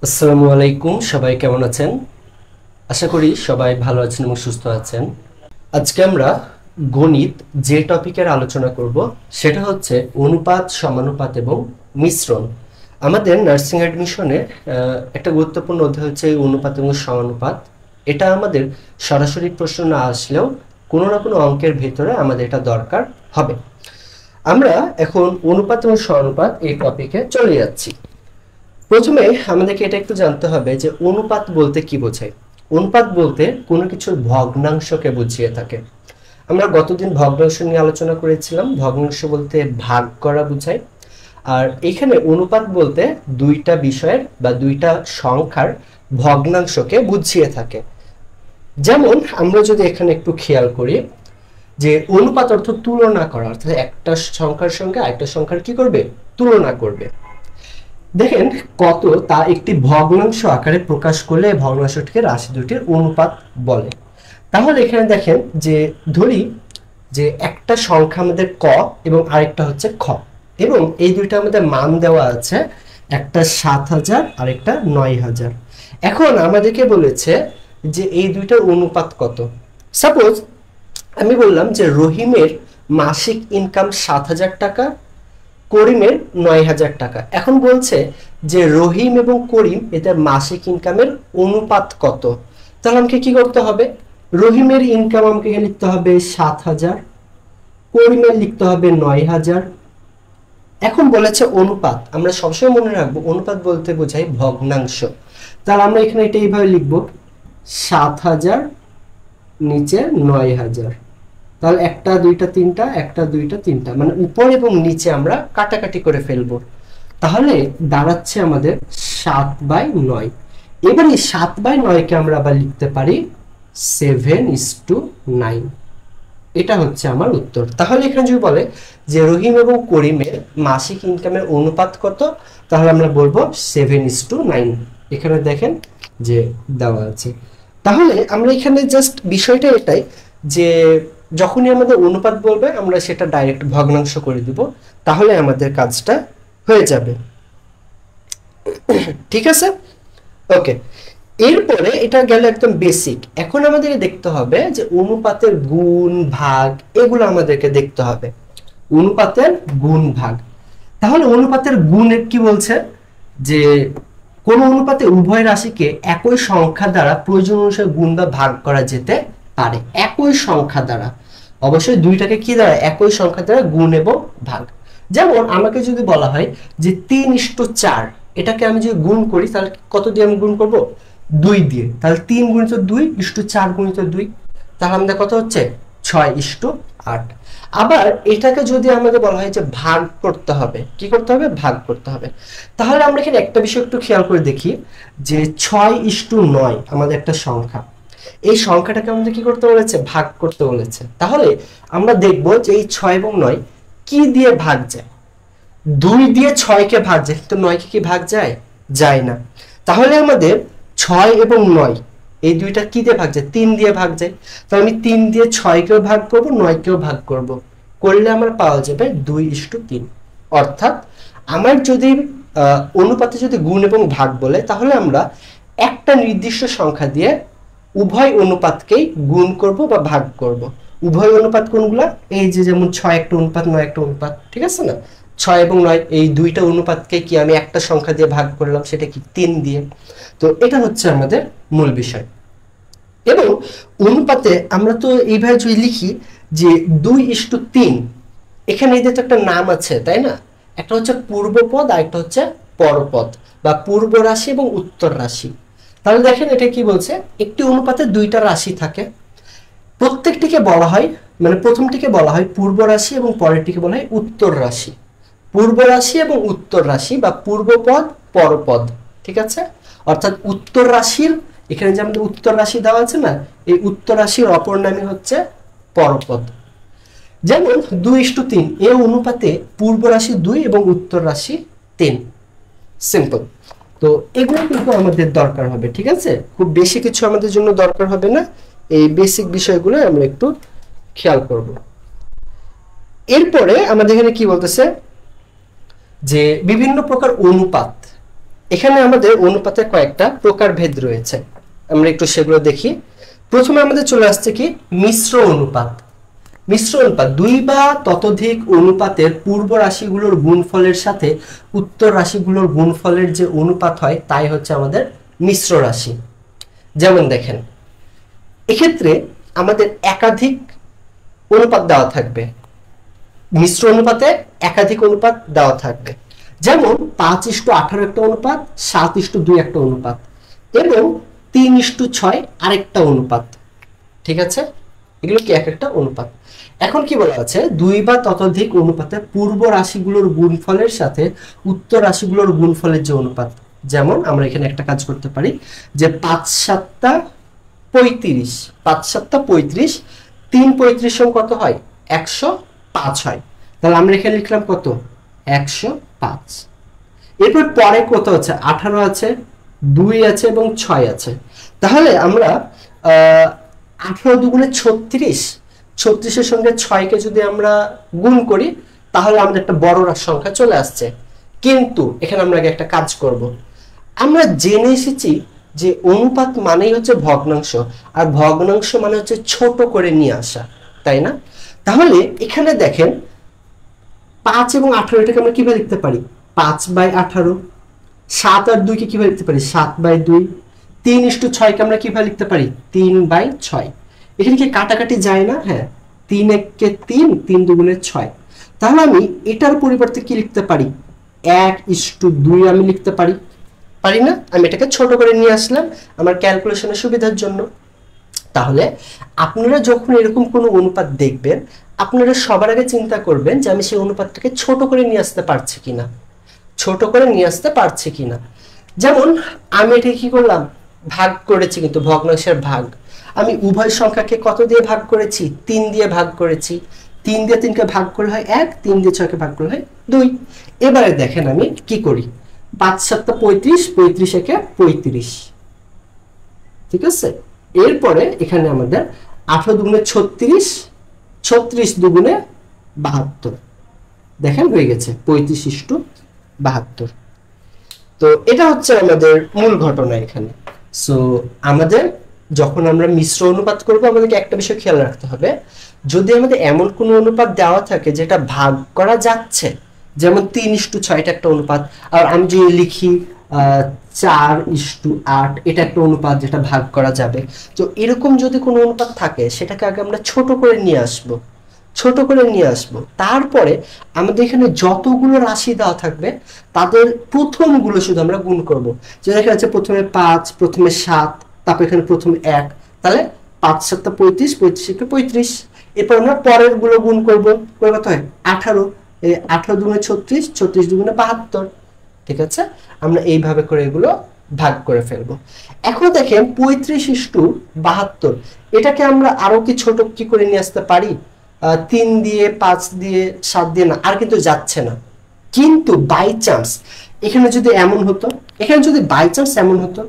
আসসালামু আলাইকুম, সবাই কেমন আছেন? আশা করি সবাই ভালো আছেন এবং সুস্থ আছেন। আজকে আমরা গণিত যে টপিকের আলোচনা করব সেটা হচ্ছে অনুপাত, সমানুপাত এবং মিশ্রণ। আমাদের নার্সিং অ্যাডমিশনে একটা গুরুত্বপূর্ণ অধ্যায় হচ্ছে অনুপাত এবং সমানুপাত। এটা আমাদের সরাসরি প্রশ্ন না আসলেও কোনো না কোনো অঙ্কের ভেতরে আমাদের এটা দরকার হবে। আমরা এখন অনুপাত এবং সমানুপাত এই টপিকে চলে যাচ্ছি। প্রথমে আমাদেরকে এটা একটু জানতে হবে যে অনুপাত বলতে কি বোঝায়। অনুপাত বলতে কোনো কিছুর ভগ্নাংশকে বুঝিয়ে থাকে। আমরা গতদিন ভগ্নাংশ নিয়ে আলোচনা করেছিলাম। ভগ্নাংশ বলতে ভাগ করা বোঝায়। আর এখানে অনুপাত বলতে দুইটা বিষয়ের বা দুইটা সংখ্যার ভগ্নাংশকে বুঝিয়ে থাকে। যেমন আমরা যদি এখানে একটু খেয়াল করি যে অনুপাত অর্থ তুলনা করা, অর্থাৎ একটা সংখ্যার সঙ্গে আরেকটা সংখ্যার কি করবে, তুলনা করবে। দেখেন কত তা একটি ভগ্নাংশ আকারে প্রকাশ করলে ভগ্নাংশটিকে রাশি দুটির অনুপাত বলে। তাহলে এখানে দেখেন যে ধরি যে একটা সংখ্যা আমাদের ক এবং আরেকটা হচ্ছে খ, এবং এই দুইটা আমাদের মান দেওয়া আছে, একটা ৭,০০০ আর একটা ৯,০০০। এখন আমাদেরকে বলেছে যে এই দুইটার অনুপাত কত। সাপোজ আমি বললাম যে রহিমের মাসিক ইনকাম ৭,০০০ টাকা, করিমের ৯,০০০ টাকা। এখন বলছে যে রহিম এবং করিম এদের মাসিক ইনকামের অনুপাত কত। তাহলে আমাকে কি করতে হবে, রহিমের ইনকাম আমাকে লিখতে হবে ৭,০০০, করিমের লিখতে হবে ৯,০০০। এখন বলেছে অনুপাত, আমরা সবসময় মনে রাখবো অনুপাত বলতে বোঝায় ভগ্নাংশ। তাহলে আমরা এখানে এটা এইভাবে লিখবো ৭,০০০ নিচে ৯,০০০। তাহলে একটা দুইটা তিনটা, একটা দুইটা তিনটা, মানে উপর এবং নিচে আমরা কাটাকাটি করে ফেলবো। তাহলে দাঁড়াচ্ছে আমাদের ৭/৯। এবার এই ৭/৯কে আমরা আবার লিখতে পারি 7:9। এটা হচ্ছে আমার উত্তর। তাহলে এখানে যদি বলে যে রহিম এবং করিমের মাসিক ইনকামের অনুপাত কত, তাহলে আমরা বলবো 7:9। এখানে দেখেন যে দেওয়া আছে। তাহলে আমরা এখানে জাস্ট বিষয়টা এটাই যে যখনই আমাদের অনুপাত বলবে আমরা সেটা ডাইরেক্ট ভগ্নাংশ করে দিব, তাহলে আমাদের কাজটা হয়ে যাবে। ঠিক আছে, ওকে। এরপরে এটা গেল একদম বেসিক। এখন আমাদেরকে দেখতে হবে যে অনুপাতের গুণ ভাগ, এগুলো আমাদেরকে দেখতে হবে। অনুপাতের গুণ ভাগ, তাহলে অনুপাতের গুণের কি বলছে যে কোন অনুপাতে উভয় রাশিকে একই সংখ্যা দ্বারা প্রয়োজন অনুসারে গুণ বা ভাগ করা যেতে পারে। একই সংখ্যা দ্বারা, অবশ্যই দুইটাকে কি দ্বারা, একই সংখ্যা দ্বারা গুণ এবং ভাগ। যেমন আমাকে যদি বলা হয় যে 3:4, এটাকে আমি যদি গুণ করি তাহলে কত দিয়ে আমি গুণ করব, 2 দিয়ে। তাহলে 3 গুণিত 2 = 4 গুণিত 2, তাহলে আমাদের কত হচ্ছে 6:8। আবার এটাকে যদি আমাদের বলা হয় যে ভাগ করতে হবে, কি করতে হবে, ভাগ করতে হবে। তাহলে আমরা এখানে একটা বিষয় একটু খেয়াল করে দেখি যে 6:9 আমাদের একটা সংখ্যা, এই সংখ্যাটাকে আমাদের কি করতে বলেছে, ভাগ করতে বলেছে। তাহলে আমরা দেখব যে এই 6 এবং 9 কি দিয়ে ভাগ যায়। 2 দিয়ে 6 কে ভাগ যায়, কিন্তু 9 কে কি ভাগ যায়, যায় না। তাহলে আমাদের 6 এবং 9 এই দুইটা কি দিয়ে ভাগ যায়, 3 দিয়ে ভাগ যায়। তো আমি 3 দিয়ে 6 কেও ভাগ করব, 9 কেও ভাগ করব, করলে আমার পাওয়া যাবে 2:3। অর্থাৎ আমার যদি অনুপাতে যদি গুণ এবং ভাগ বলে, তাহলে আমরা একটা নির্দিষ্ট সংখ্যা দিয়ে উভয় অনুপাতকেই গুণ করব বা ভাগ করব। উভয় অনুপাত কোনগুলা, এই যে যেমন 6 একটা অনুপাত, 9 একটা অনুপাত, ঠিক আছে না। 6 এবং 9 এই দুইটা অনুপাতকে কি আমি একটা সংখ্যা দিয়ে ভাগ করলাম, সেটা কি 3 দিয়ে। তো এটা হচ্ছে আমাদের মূল বিষয়। এবং অনুপাতে আমরা তো এইভাবে যদি লিখি যে 2:3, এখানে এদের তো একটা নাম আছে তাই না, একটা হচ্ছে পূর্বপদ আর একটা হচ্ছে পরপদ, বা পূর্ব রাশি এবং উত্তর রাশি। তাহলে দেখেন এটা কি বলছে, একটি অনুপাতে দুইটা রাশি থাকে, প্রত্যেকটিকে বলা হয়, মানে প্রথমটিকে বলা হয় পূর্ব রাশি এবং পরেরটিকে বলা হয় উত্তর রাশি। পূর্ব রাশি এবং উত্তর রাশি বা পূর্বপদ পরপদ, ঠিক আছে। অর্থাৎ উত্তর রাশির, এখানে যে আমাদের উত্তর রাশি দেওয়া আছে না, এই উত্তর রাশির অপর নামই হচ্ছে পরপদ। যেমন 2:3, এই অনুপাতে পূর্ব রাশি 2 এবং উত্তর রাশি 3। সিম্পল। তো এগুলো কিন্তু আমাদের দরকার হবে, ঠিক আছে। খুব বেশি কিছু আমাদের জন্য দরকার হবে না, এই বেসিক বিষয়গুলো আমরা একটু খেয়াল করব। এরপরে আমাদের এখানে কি বলতেছে যে বিভিন্ন প্রকার অনুপাত, এখানে আমাদের অনুপাতের কয়েকটা প্রকারভেদ রয়েছে, আমরা একটু সেগুলো দেখি। প্রথমে আমাদের চলে আসছে কি মিশ্র অনুপাত। মিশ্র অনুপাত দুই বা ততোধিক অনুপাতের পূর্ব রাশিগুলোর গুণফলের সাথে উত্তর রাশিগুলোর গুণফলের যে অনুপাত হয় তাই হচ্ছে আমাদের মিশ্র রাশি। যেমন দেখেন এক্ষেত্রে আমাদের একাধিক অনুপাত দেওয়া থাকবে, মিশ্র অনুপাতে একাধিক অনুপাত দেওয়া থাকবে। যেমন 5:18 একটা অনুপাত, 7:2 একটা অনুপাত এবং 3:6 আরেকটা অনুপাত। ঠিক আছে, এগুলো কি এক একটা অনুপাত। এখন কি বলা আছে, দুই বা ততোধিক অনুপাতে পূর্ব রাশিগুলোর গুণফলের সাথে উত্তর রাশিগুলোর গুণফলের যে অনুপাত। যেমন আমরা এখানে একটা কাজ করতে পারি যে 5×7 35, 5×7 35, 3 35 কত হয় 105 হয়। তাহলে আমরা এখানে লিখলাম কত 105। এরপর পরে কত আছে 18 আছে, 2 আছে এবং 6 আছে। তাহলে আমরা 18 দুগুণে 36, 36-এর সঙ্গে 6-কে যদি আমরা গুণ করি তাহলে আমাদের একটা বড় সংখ্যা চলে আসছে। কিন্তু এখানে আমরা আগে একটা কাজ করব, আমরা জেনে এসেছি যে অনুপাত মানেই হচ্ছে ভগ্নাংশ, আর ভগ্নাংশ মানে হচ্ছে ছোট করে নিয়ে আসা, তাই না? তাহলে এখানে দেখেন 5 এবং 18 এটাকে আমরা কিভাবে লিখতে পারি 5/18, 7 আর 2 কে কিভাবে লিখতে পারি 7/2, 3:6 কে আমরা কিভাবে লিখতে পারি 3/6। এখানে কি কাটাকাটি যায় না? হ্যাঁ, 3 1 3, 3 2 6। তাহলে আমি এটার পরিবর্তে কি লিখতে পারি 1:2 আমি লিখতে পারি, পারি না? আমি এটাকে ছোট করে নিয়ে আসলাম আমার ক্যালকুলেশনের সুবিধার জন্য। তাহলে আপনারা যখন এরকম কোনো অনুপাত দেখবেন আপনারা সবার আগে চিন্তা করবেন যে আমি সেই অনুপাতটাকে ছোট করে নিয়ে আসতে পারছি কিনা, ছোট করে নিয়ে আসতে পারছি কিনা। যেমন আমি এটা কি করলাম ভাগ করেছি, কিন্তু ভগ্নাংশের ভাগ আমি উভয় সংখ্যাকে কত দিয়ে ভাগ করেছি 3 দিয়ে ভাগ করেছি। 3 দিয়ে 3 কে ভাগ করলে হয় 1, 3 দিয়ে 6 কে ভাগ করলে হয় 2। এবারে দেখেন আমি কি করি 5×7 35, 35 একে 35। ঠিক আছে, এরপরে এখানে আমাদের 18 দুগুণে 36, 36 দুগুণে 72। দেখেন হয়ে গেছে 35:72। তো এটা হচ্ছে আমাদের মূল ঘটনা এখানে। সো আমাদের যখন আমরা মিশ্র অনুপাত করব আমাদেরকে একটা বিষয় খেয়াল রাখতে হবে, যদি আমাদের এমন কোনো অনুপাত দেওয়া থাকে যেটা ভাগ করা যাচ্ছে, যেমন 3:6 এটা একটা অনুপাত, আর আমি যদি লিখি 4:8 এটা একটা অনুপাত যেটা ভাগ করা যাবে। তো এরকম যদি কোনো অনুপাত থাকে সেটাকে আগে আমরা ছোট করে নিয়ে আসবো, ছোট করে নিয়ে আসবো। তারপরে আমাদের এখানে যতগুলো রাশি দেওয়া থাকবে তাদের প্রথমগুলো শুধু আমরা গুণ করব। যে দেখা যাচ্ছে প্রথমে 5, প্রথমে 7, তারপর এখানে প্রথমে 1, তাহলে 5×7 35, 35 35। এরপর আমরা পরের গুলো গুণ করব, করে কত হয় 18, 18 দুগুণে 36, 36 দুগুণে 72। ঠিক আছে, আমরা এইভাবে করে এগুলো ভাগ করে ফেলবো। এখন দেখেন 35:72 এটাকে আমরা আরো কি ছোট কি করে নিয়ে আসতে পারি 3 দিয়ে 5 দিয়ে 7 দিয়ে না, আর কিন্তু যাচ্ছে না। কিন্তু বাই চান্স এখানে যদি এমন হতো, এখানে যদি বাই চান্স এমন হতো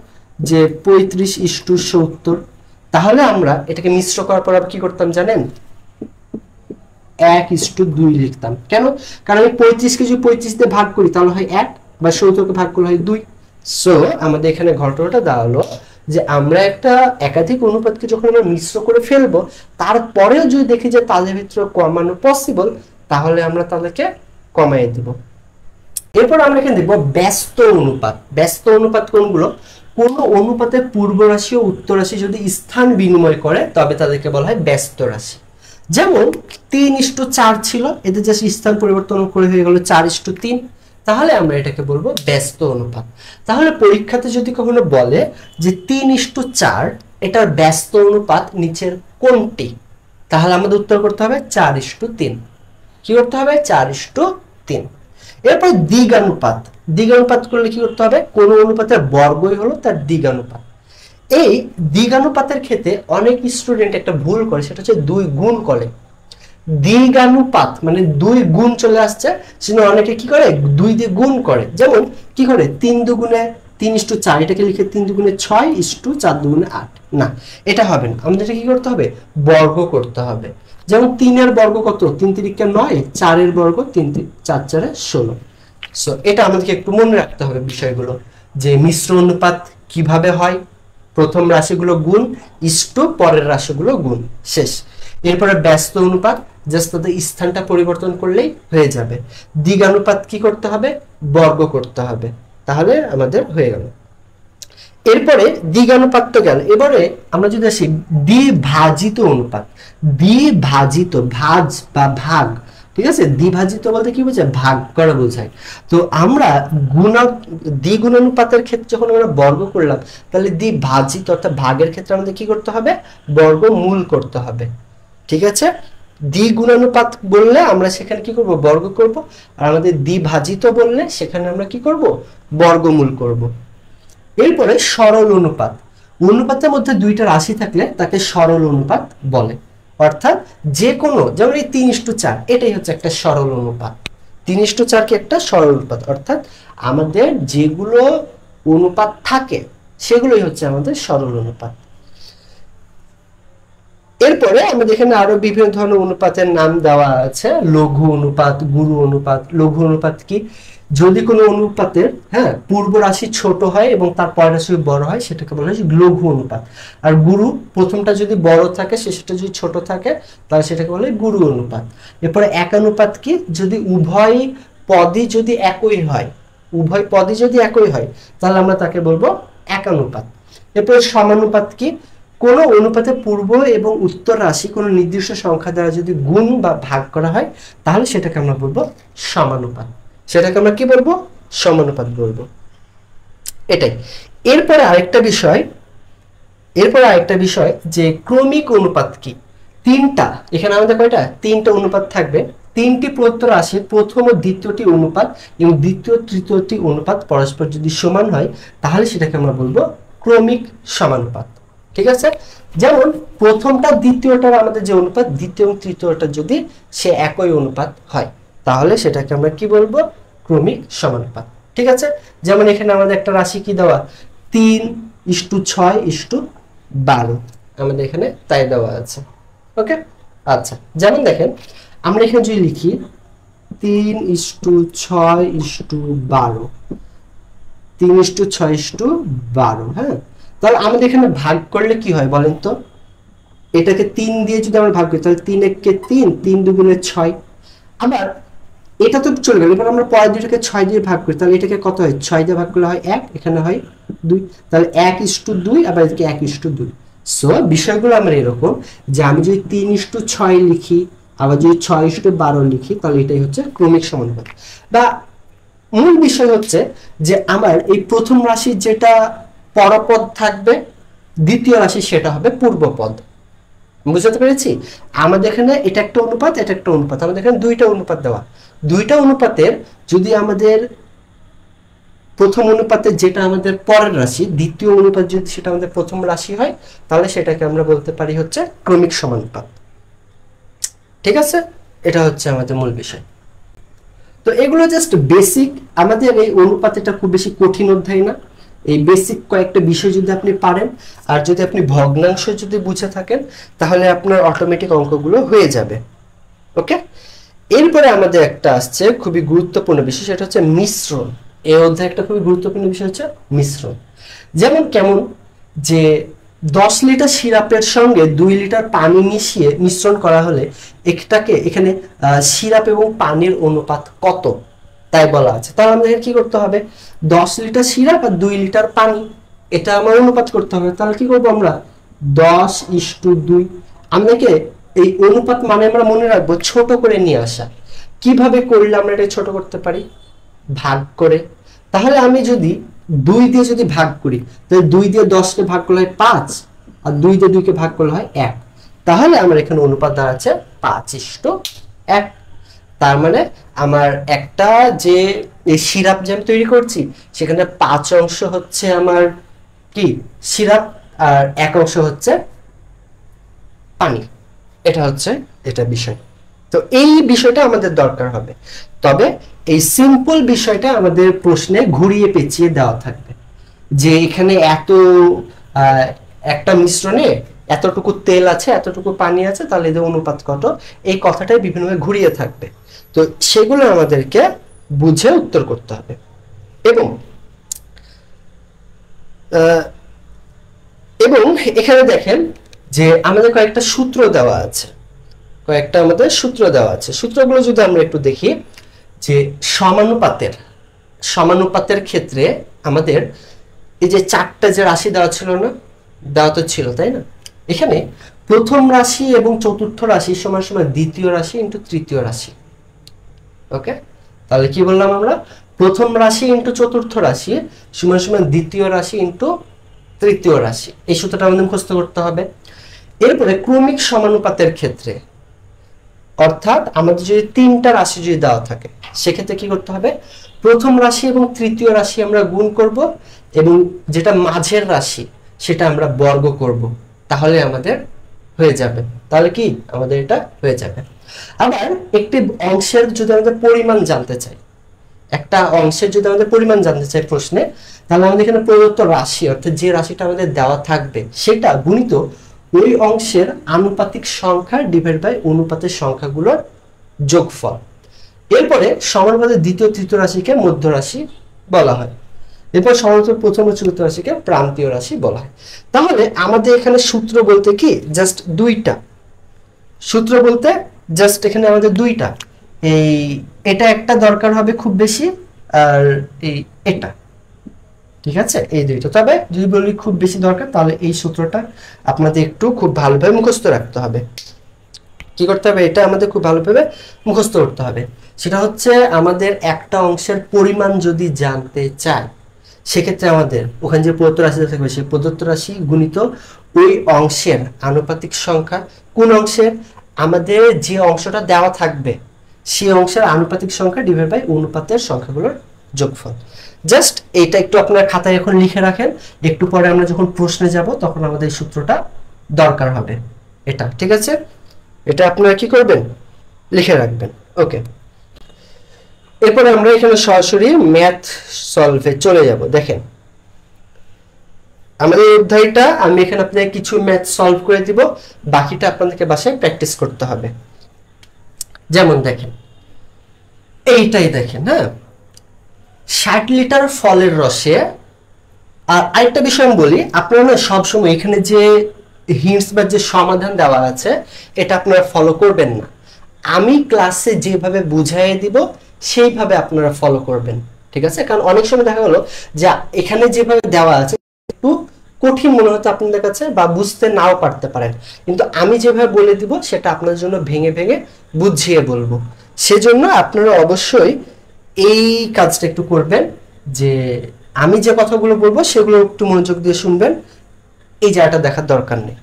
যে 35:70, তাহলে আমরা এটাকে মিশ্র করার পর কি করতাম জানেন 1:2 লিখতাম। কেন? কারণ আমি 35-কে যদি 35 দিয়ে ভাগ করি তাহলে হয় 1, বা 70-কে ভাগ করলে হয় 2। সো আমাদের এখানে ঘটনাটা দেওয়া হলো যে আমরা একটা একাধিক অনুপাতকে যখন আমরা মিশ্র করে ফেলবো তারপরেও যদি দেখি যে তাদের ভিতরে কমানো পসিবল তাহলে আমরা তাদেরকে কমাই দেব। এরপর আমরা এখানে দেখবো ব্যস্ত অনুপাত। ব্যস্ত অনুপাত কোনগুলো? কোন অনুপাতের পূর্ব রাশি ও উত্তর রাশি যদি স্থান বিনিময় করে তবে তাদেরকে বলা হয় ব্যস্ত রাশি। যেমন 3:4 ছিল, এদের জাস্ট স্থান পরিবর্তন করে হয়ে গেল 4:3, তাহলে আমরা এটাকে বলবো ব্যস্ত অনুপাত। তাহলে পরীক্ষাতে যদি কখনো বলে যে 3:4 এটার ব্যস্ত অনুপাত নিচের কোনটি, তাহলে আমাদের উত্তর করতে হবে 4:3। কি করতে হবে 4:3। এরপর দ্বিগানুপাত। দ্বিগানুপাত করলে কি করতে হবে কোন অনুপাতের বর্গই হলো তার দ্বিগানুপাত। এই দ্বিগানুপাতের ক্ষেত্রে অনেক স্টুডেন্ট একটা ভুল করে, সেটা হচ্ছে 2 গুণ করে। দ্বিগানুপাত মানে 2 গুণ চলে আসছে, সেজন্য অনেকে কি করে 2 দিয়ে গুণ করে। যেমন কি করে 3 দুগুণে 3:4 এটাকে লিখে 3 দুগুণে 6 4 দুগুণে 8। না, এটা হবে না, আমাদের কি করতে হবে বর্গ করতে হবে। যেমন 3 এর বর্গ কত 3 3 9, 4 এর বর্গ 3 4 4 16। সো এটা আমাদেরকে একটু মনে রাখতে হবে বিষয়গুলো। যে মিশ্র অনুপাত কিভাবে হয়, প্রথম রাশিগুলো গুণ ইস্টু পরের রাশিগুলো গুণ, শেষ। এরপরে ব্যস্ত অনুপাত, জাস্ট তাদের স্থানটা পরিবর্তন করলেই হয়ে যাবে। দ্বিঘানুপাত কি করতে হবে, বর্গ করতে হবে, তাহলে আমাদের হয়ে গেল। এরপরে দ্বিঘানুপাত তো গেল, এবারে আমরা যদি আসি দ্বিভাজিত অনুপাত। দ্বিভাজিত, ভাজ বা ভাগ, ঠিক আছে, দ্বিভাজিত বলতে কি বোঝায়, ভাগ করা বোঝায়। তো আমরা দ্বিগুণানুপাতের ক্ষেত্রে যখন আমরা বর্গ করলাম, তাহলে দ্বিভাজিত অর্থাৎ ভাগের ক্ষেত্রে আমাদের কি করতে হবে, বর্গমূল করতে হবে, ঠিক আছে। দ্বিগুণানুপাত বললে আমরা সেখানে কি করব, বর্গ করব, আর আমাদের দ্বিভাজিত বললে সেখানে আমরা কি করব, বর্গমূল করব। এরপরে সরল অনুপাত, অনুপাতের মধ্যে দুইটা রাশি থাকলে তাকে সরল অনুপাত বলে। অর্থাৎ যে কোনো, যেমন এই 3:4, এটাই হচ্ছে একটা সরল অনুপাত। 3:4 কি একটা সরল অনুপাত, অর্থাৎ আমাদের যেগুলো অনুপাত থাকে সেগুলোই হচ্ছে আমাদের সরল অনুপাত। এরপরে আমাদের এখানে আরো বিভিন্ন ধরনের অনুপাতের নাম দেওয়া আছে, লঘু অনুপাত, গুরু অনুপাত। লঘু অনুপাত কি, যদি কোনো অনুপাতের পূর্ব রাশি ছোট হয় এবং তার পরের রাশি বড় হয় সেটাকে বলা হয় লঘু অনুপাত। আর গুরু, প্রথমটা যদি বড় থাকে শেষটা যদি ছোট থাকে তাহলে সেটাকে বলা হয় গুরু অনুপাত। এরপরে একানুপাত কি, যদি উভয় পদই যদি একই হয়, উভয় পদই যদি একই হয় তাহলে আমরা তাকে বলবো একানুপাত। এরপরে সমানুপাত কি, কোন অনুপাতে পূর্ব এবং উত্তর রাশি কোনো নির্দিষ্ট সংখ্যা দ্বারা যদি গুণ বা ভাগ করা হয় তাহলে সেটাকে আমরা বলবো সমানুপাত, সেটাকে আমরা কি বলবো, সমানুপাত বলবো। এটাই। এরপরে আরেকটা বিষয় যে ক্রমিক অনুপাত কি। তিনটা, এখানে আমাদের কয়টা, তিনটা অনুপাত থাকবে। তিনটি প্রদত্ত রাশির প্রথম ও দ্বিতীয়টি অনুপাত এবং দ্বিতীয় তৃতীয়টি অনুপাত পরস্পর যদি সমান হয় তাহলে সেটাকে আমরা বলবো ক্রমিক সমানুপাত, ঠিক আছে। যেমন প্রথমটা দ্বিতীয়টার আমাদের যে অনুপাত, দ্বিতীয় এবং তৃতীয়টা যদি সে একই অনুপাত হয় তাহলে সেটাকে আমরা কি বলবো, ক্রমিক সমানুপাত, ঠিক আছে। যেমন এখানে আমাদের একটা রাশি কি দেওয়া, 3:6:12, আমাদের এখানে তাই দেওয়া আছে, ওকে। আচ্ছা, যেমন দেখেন আমরা এখানে যদি লিখি 3:6:12, 3:6:12, হ্যাঁ, তাহলে আমাদের এখানে ভাগ করলে কি হয় বলেন তো, এটাকে 3 দিয়ে যদি আমরা ভাগ করি তাহলে 3 একে 3, 3 দুগুণে 6। আবার এটা তো চলে গেল, এবার আমরা পরের দুটোকে 6 দিয়ে ভাগ করি তাহলে এটাকে কত হয়, 6 দিয়ে ভাগ করলে হয় 1, এখানে হয় 2, তাহলে 1:2, আবার এদিকে 1:2। সো বিষয়গুলো আমরা এরকম যে আমি যদি 3:6 লিখি আবার যদি 6:12 লিখি তাহলে এটাই হচ্ছে ক্রমিক সমানুপাত। বা মূল বিষয় হচ্ছে যে আমার এই প্রথম রাশির যেটা পরপদ থাকবে, দ্বিতীয় রাশি সেটা হবে পূর্বপদ। বুঝতে পেরেছি? আমাদের এখানে এটা একটা অনুপাত, এটা একটা অনুপাত, আমাদের এখানে দুইটা অনুপাত দেওয়া। দুইটা অনুপাতের যদি আমাদের প্রথম অনুপাতের যেটা আমাদের পরের রাশি, দ্বিতীয় অনুপাত যদি সেটা আমাদের প্রথম রাশি হয় তাহলে সেটাকে আমরা বলতে পারি হচ্ছে ক্রমিক সমানুপাত, ঠিক আছে। এটা হচ্ছে আমাদের মূল বিষয়। তো এগুলো জাস্ট বেসিক, আমাদের এই অনুপাত এটা খুব বেশি কঠিন অধ্যায় না। এই বেসিক কয়েকটা বিষয় যদি আপনি পারেন আর যদি আপনি ভগ্নাংশ যদি বুঝে থাকেন তাহলে আপনার অটোমেটিক অঙ্কগুলো হয়ে যাবে, ওকে। এরপরে আমাদের একটা আসছে খুবই গুরুত্বপূর্ণ বিষয়, সেটা হচ্ছে মিশ্রণ। এই অধ্যায় একটা খুবই গুরুত্বপূর্ণ বিষয় হচ্ছে মিশ্রণ। যেমন কেমন, যে 10 লিটার সিরাপের সঙ্গে 2 লিটার পানি মিশিয়ে মিশ্রণ করা হলে এখানে সিরাপ এবং পানির অনুপাত কত তাই বলা আছে। তাহলে আমাদের কি করতে হবে, 10 লিটার সিরাপ আর 2 লিটার পানি, এটা আমার অনুপাত করতে হবে। তাহলে কি করবো আমরা, 10:2। আমাদেরকে এই অনুপাত মানে আমরা মনে রাখবো ছোট করে নিয়ে আসা। কিভাবে করলে আমরা এটা ছোট করতে পারি, ভাগ করে। তাহলে আমি যদি 2 দিয়ে যদি ভাগ করি তাহলে 2 দিয়ে 10কে ভাগ করলে হয় 5, আর 2 দিয়ে 2কে ভাগ করলে হয় 1। তাহলে আমার এখানে অনুপাত দাঁড়াচ্ছে 5:1। তার মানে আমার একটা যে সিরাপ যে আমি তৈরি করছি সেখানে 5 অংশ হচ্ছে আমার কি সিরাপ আর 1 অংশ হচ্ছে পানি। এটা হচ্ছে এটা বিষয়। তো এই বিষয়টা আমাদের দরকার হবে, তবে এই সিম্পল বিষয়টা আমাদের প্রশ্নে ঘুরিয়ে পেঁচিয়ে দেওয়া থাকবে যে এখানে একটা মিশ্রণে এতটুকু তেল আছে, এতটুকু পানি আছে, তাহলে এদের অনুপাত কত, এই কথাটাই বিভিন্নভাবে ঘুরিয়ে থাকবে। তো সেগুলো আমাদেরকে বুঝে উত্তর করতে হবে। এবং এবং এখানে দেখেন যে আমাদের কয়েকটা সূত্র দেওয়া আছে, সূত্রগুলো যদি আমরা একটু দেখি, যে সমানুপাতের ক্ষেত্রে আমাদের এই যে চারটা যে রাশি দেওয়া ছিল না, দেওয়া তো ছিল তাই না, এখানে প্রথম রাশি এবং চতুর্থ রাশি সমান সমান দ্বিতীয় রাশি ইন্টু তৃতীয় রাশি। ওকে, তাহলে কি বললাম আমরা, প্রথম রাশি ইন্টু চতুর্থ রাশি সমান সমান দ্বিতীয় রাশি ইন্টু তৃতীয় রাশি, এই সূত্রটা আমাদের মুখস্থ করতে হবে। এরপরে ক্রমিক সমানুপাতের ক্ষেত্রে, অর্থাৎ আমাদের যদি তিনটা রাশি যদি দেওয়া থাকে সেক্ষেত্রে কি করতে হবে, প্রথম রাশি এবং তৃতীয় রাশি আমরা গুণ করব এবং যেটা মাঝের রাশি সেটা আমরা বর্গ করব, তাহলে আমাদের হয়ে যাবে। তাহলে কি আমাদের এটা হয়ে যাবে। আবার একটি অংশের যদি আমাদের পরিমাণ জানতে চাই, প্রশ্নে, তাহলে আমাদের এখানে প্রদত্ত রাশি অর্থাৎ যে রাশিটা আমাদের দেওয়া থাকবে সেটা গুণিত ওই অংশের আনুপাতিক সংখ্যা ডিভাইড বাই অনুপাতের সংখ্যাগুলোর যোগফল। এরপরে সমানুপাতের দ্বিতীয় তৃতীয় রাশিকে মধ্য রাশি বলা হয়, এরপর সমানুপাতের প্রথম ও চতুর্থ রাশিকে প্রান্তীয় রাশি বলা হয়। তাহলে আমাদের এখানে সূত্র বলতে কি জাস্ট দুইটা, এখানে আমাদের দুইটা, এটা একটা দরকার হবে খুব বেশি, আর এটা, ঠিক আছে, এই দুইটা। তবে যদি বলি খুব বেশি দরকার, তাহলে এই সূত্রটা আপনাদের একটু খুব ভালোভাবে মুখস্থ রাখতে হবে। কি করতে হবে, এটা আমাদের খুব ভালোভাবে মুখস্থ করতে হবে। সেটা হচ্ছে আমাদের একটা অংশের পরিমাণ যদি জানতে চাই, সেক্ষেত্রে আমাদের ওখানে যে প্রদত্ত রাশি থাকবে সেই প্রদত্ত রাশি গুণিত ওই অংশের আনুপাতিক সংখ্যা, কোন অংশের, আমাদের যে অংশটা দেওয়া থাকবে সেই অংশের আনুপাতিক সংখ্যা ডিভাইড বাই অনুপাতের সংখ্যাগুলোর যোগফল। জাস্ট এটা একটু আপনার খাতায় এখন লিখে রাখেন, একটু পরে আমরা যখন প্রশ্নে যাব তখন আমাদের এই সূত্রটা দরকার হবে। এটা ঠিক আছে, এটা আপনারা কি করবেন, লিখে রাখবেন। ওকে, এরপরে আমরা এখানে সরাসরি ম্যাথ সলভে চলে যাব। দেখেন আমাদের অধ্যায়টা আমি এখানে আপনাদের কিছু ম্যাথ সলভ করে দিব, বাকিটা আপনাদেরকে বাসায় প্র্যাকটিস করতে হবে। যেমন দেখেন এইটাই দেখেন, হ্যাঁ, 60 লিটার ফলের রসে, আর আরেকটা বিষয় আমি বলি, আপনারা না সবসময় এখানে যে হিন্টস বা যে সমাধান দেওয়া আছে এটা আপনারা ফলো করবেন না, আমি ক্লাসে যেভাবে বুঝাই দিব সেইভাবে আপনারা ফলো করবেন, ঠিক আছে? কারণ অনেক সময় দেখা গেল যে এখানে যেভাবে দেওয়া আছে একটু কঠিন মনে হতো আপনাদের কাছে, বা বুঝতে নাও পারতে পারেন, কিন্তু আমি যেভাবে বলে দিব সেটা আপনার জন্য ভেঙে ভেঙে বুঝিয়ে বলবো। সেজন্য আপনারা অবশ্যই এই কাজটা একটু করবেন, যে আমি যে কথাগুলো বলবো সেগুলো একটু মনোযোগ দিয়ে শুনবেন, এই জায়গাটা দেখার দরকার নেই।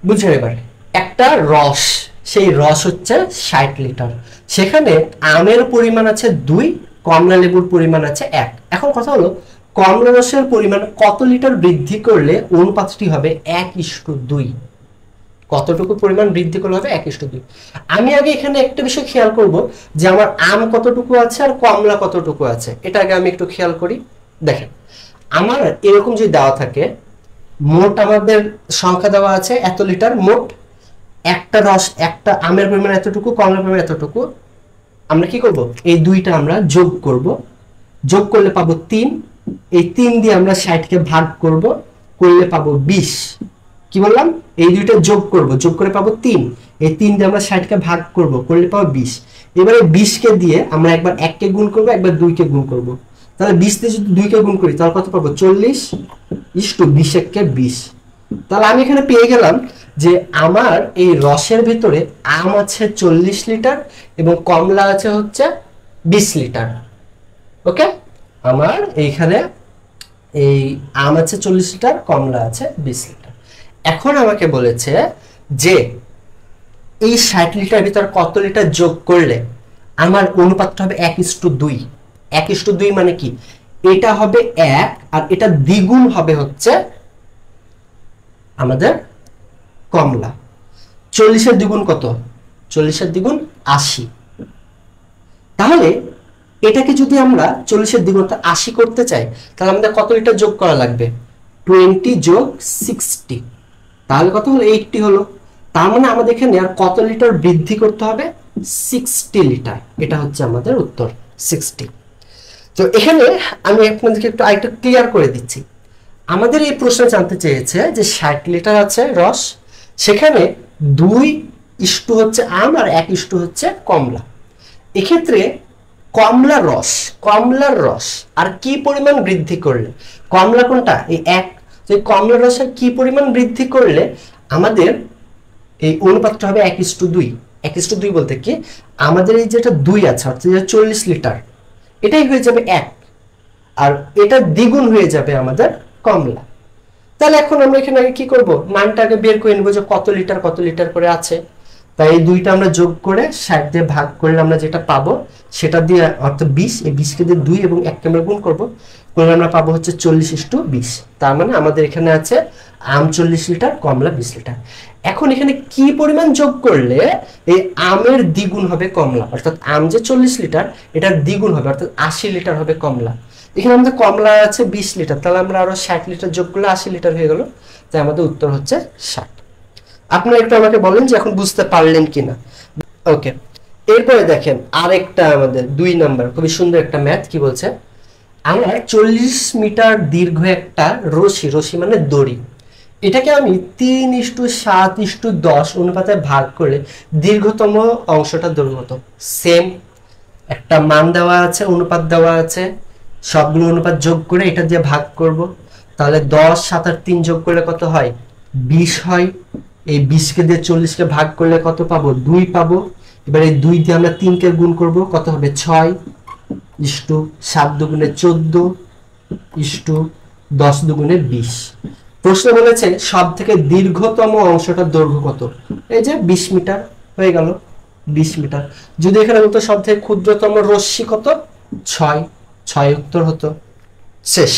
বুঝলেন? এবার একটা রস, সেই রস হচ্ছে 60 লিটার, সেখানে আমের পরিমাণ আছে 2, কমলা লেবুর পরিমাণ আছে 1। এখন কথা হলো কমলা রসের পরিমাণ কত লিটার বৃদ্ধি করলে অনুপাতটি হবে 1:2, কতটুকু পরিমাণ বৃদ্ধি করলে হবে 1:2। আমি আগে এখানে একটা বিষয় খেয়াল করব যে আমার আম কতটুকু আছে আর কমলা কতটুকু আছে, এটা আগে আমি একটু খেয়াল করি। দেখেন আমার এরকম যদি দেওয়া থাকে, মোট আমাদের সংখ্যা দেওয়া আছে এত লিটার, মোট একটা রস, একটা আমের পরিমাণ এতটুকু, কমলার পরিমাণ এতটুকু, আমরা কি করব, এই দুইটা আমরা যোগ করব, যোগ করলে পাবো 3, এই 3 দিয়ে আমরা 60 কে ভাগ করব, করলে পাবো 20। কি বললাম, এই দুইটা যোগ করব, যোগ করে পাবো 3, এই 3 দিয়ে আমরা 60 কে ভাগ করব, করলে পাবো 20। এবারে 20 কে দিয়ে আমরা একবার 1 কে গুণ করব, একবার 2 কে গুণ করব, তাহলে 20 দিয়ে যদি 2 কে গুণ করি তাহলে কত পাবো, 40 * 20 কে 20। তাহলে আমি এখানে পেয়ে গেলাম যে আমার এই রসের ভিতরে আম আছে 40 লিটার এবং কমলা আছে হচ্ছে 20 লিটার। ওকে, আমার এইখানে এই আম আছে 40 লিটার, কমলা আছে 20 লিটার। এখন আমাকে বলেছে যে এই 60 লিটার ভিতর কত লিটার যোগ করলে আমার অনুপাতটা হবে 1:2। 1:2 মানে কি, এটা হবে 1 আর এটা দ্বিগুণ হবে হচ্ছে আমাদের কমলা। 40 এর দ্বিগুণ কত, 40 এর দ্বিগুণ 80। তাহলে এটাকে যদি আমরা 40 এর দ্বিগুণ 80 করতে চাই, তাহলে আমাদের কত লিটার যোগ করা লাগবে, 20 যোগ 60, তাহলে কত হলো, 80 হলো। তার মানে আমাদের এখানে আর কত লিটার বৃদ্ধি করতে হবে, 60 লিটার। এটা হচ্ছে আমাদের উত্তর, 60। তো এখানে আমি আপনাদেরকে একটু আরেকটু ক্লিয়ার করে দিচ্ছি। আমাদের এই প্রশ্নে জানতে চেয়েছে যে 60 লিটার আছে রস, সেখানে 2 হচ্ছে আম আর 1 হচ্ছে কমলা। এক্ষেত্রে কমলার রস আর কি পরিমাণ বৃদ্ধি করলে, কমলা কোনটা এই 1, যে কমলার রসের কি পরিমাণ বৃদ্ধি করলে আমাদের এই অনুপাতটা হবে 1:2। 1:2 বলতে কি, আমাদের এই যেটা 2 আছে অর্থাৎ 40 লিটার, এটাই হয়ে যাবে 1, আর এটা দ্বিগুণ হয়ে যাবে আমাদের কমলা। তাহলে এখন আমরা এখানে আগে কি করব, মানটা আগে বের করে নেব যে কত লিটার করে আছে। তাই এই দুইটা আমরা যোগ করে 60 দিয়ে ভাগ করলে আমরা যেটা পাবো সেটা দিয়ে অর্থাৎ 20, এই 20 কে দিয়ে 2 এবং 1 কে আমরা গুণ করব, করলে আমরা পাবো হচ্ছে 40:20। তার মানে আমাদের এখানে আছে আম 40 লিটার, কমলা 20 লিটার। এখন এখানে কি পরিমাণ যোগ করলে এই আমের দ্বিগুণ হবে কমলা, অর্থাৎ আম যে 40 লিটার এটার দ্বিগুণ হবে, অর্থাৎ 80 লিটার হবে কমলা। এখানে আমাদের কমলা আছে 20 লিটার, তাহলে আমরা আরো 60 লিটার যোগ করলে 80 লিটার হয়ে গেল। তাই আমাদের উত্তর হচ্ছে 60। আপনারা একটু আমাকে বলেন যে এখন বুঝতে পারলেন কিনা। ওকে, এরপরে দেখেন আরেকটা আমাদের 2 নাম্বার খুবই সুন্দর একটা ম্যাথ। কি বলছে, আমরা 40 মিটার দীর্ঘ একটা রশি মানে দড়ি, এটাকে আমি 3:7:10 অনুপাতে ভাগ করলে দীর্ঘতম অংশটা দৈর্ঘ্য কত। সেম একটা মান দেওয়া আছে, অনুপাত দেওয়া আছে, সবগুলো অনুপাত যোগ করে এটা দিয়ে ভাগ করব, তাহলে 10, 7 আর 3 যোগ করলে কত হয়, 20 হয়। এই 20 কে দিয়ে 40 কে ভাগ করলে কত পাবো, 2 পাবো। এবার এই 2 দিয়ে আমরা 3 কে গুণ করব, কত হবে 6, 7 দুগুণে 14, 10 দুগুণে 20। প্রশ্ন বলেছে সব থেকে দীর্ঘতম অংশটার দৈর্ঘ্য কত, এই যে 20 মিটার হয়ে গেল, 20 মিটার। যদি এখানে বলতো সব থেকে ক্ষুদ্রতম রশ্মি কত, 6 উত্তর হতো। শেষ,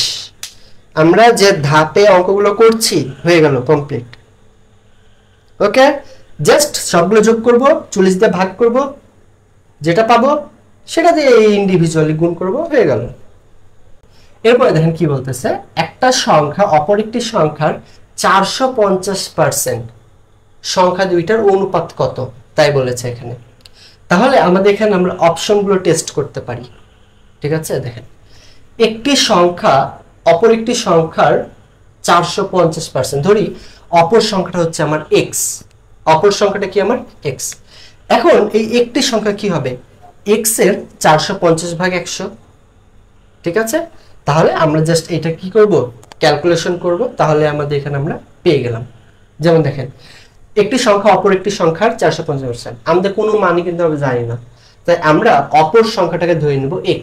আমরা যে ধাপে অঙ্কগুলো করছি হয়ে গেল কমপ্লিট। ওকে, জাস্ট সবগুলো যোগ করব, 40 দিয়ে ভাগ করব, যেটা পাবো সেটা দিয়ে ইন্ডিভিজুয়ালি গুণ করব, হয়ে গেল। এরপরে দেখেন কি বলতেছে, একটা সংখ্যা অপর একটি সংখ্যার 450% সংখ্যা দুইটার অনুপাত কত, তাই বলেছে এখানে। তাহলে আমাদের এখানে আমরা অপশনগুলো টেস্ট করতে পারি। ঠিক আছে, দেখেন একটি সংখ্যা অপর একটি সংখ্যার 450%, ধরি অপর সংখ্যাটা হচ্ছে আমার x, অপর সংখ্যাটা কি আমার x। এখন এই একটি সংখ্যা কি হবে, x এর 450/100। ঠিক আছে, তাহলে আমরা জাস্ট এটা কি করব, ক্যালকুলেশন করব, তাহলে আমাদের এখানে আমরা পেয়ে গেলাম। যেমন দেখেন একটি সংখ্যা অপর একটি সংখ্যার 450%, আমাদের কোনো মানই কিন্তু আমরা জানি না, তাই আমরা অপর সংখ্যাটাকে ধরে নেব x।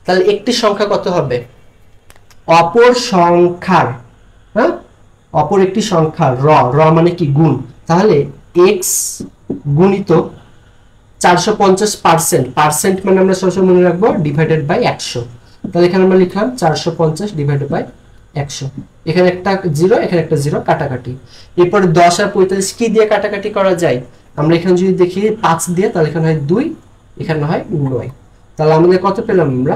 তাহলে একটি সংখ্যা কত হবে, অপর সংখ্যার, হ্যাঁ অপর একটি সংখ্যা র মানে কি গুণ, তাহলে x গুণিত 450%, পার্সেন্ট মানে আমরা সবসময় মনে রাখবো ডিভাইডেড বাই 100। তাহলে এখানে আমরা লিখলাম 450 ডিভাইডেড বাই 100, এখানে একটা 0 এখানে একটা 0 কাটাকাটি। এরপর 10 আর 45 কি দিয়ে কাটাকাটি করা যায়, আমরা এখানে যদি দেখি 5 দিয়ে, তাহলে এখানে হয় 2, এখানে হয় 9। তাহলে আমাদের কত পেলাম আমরা,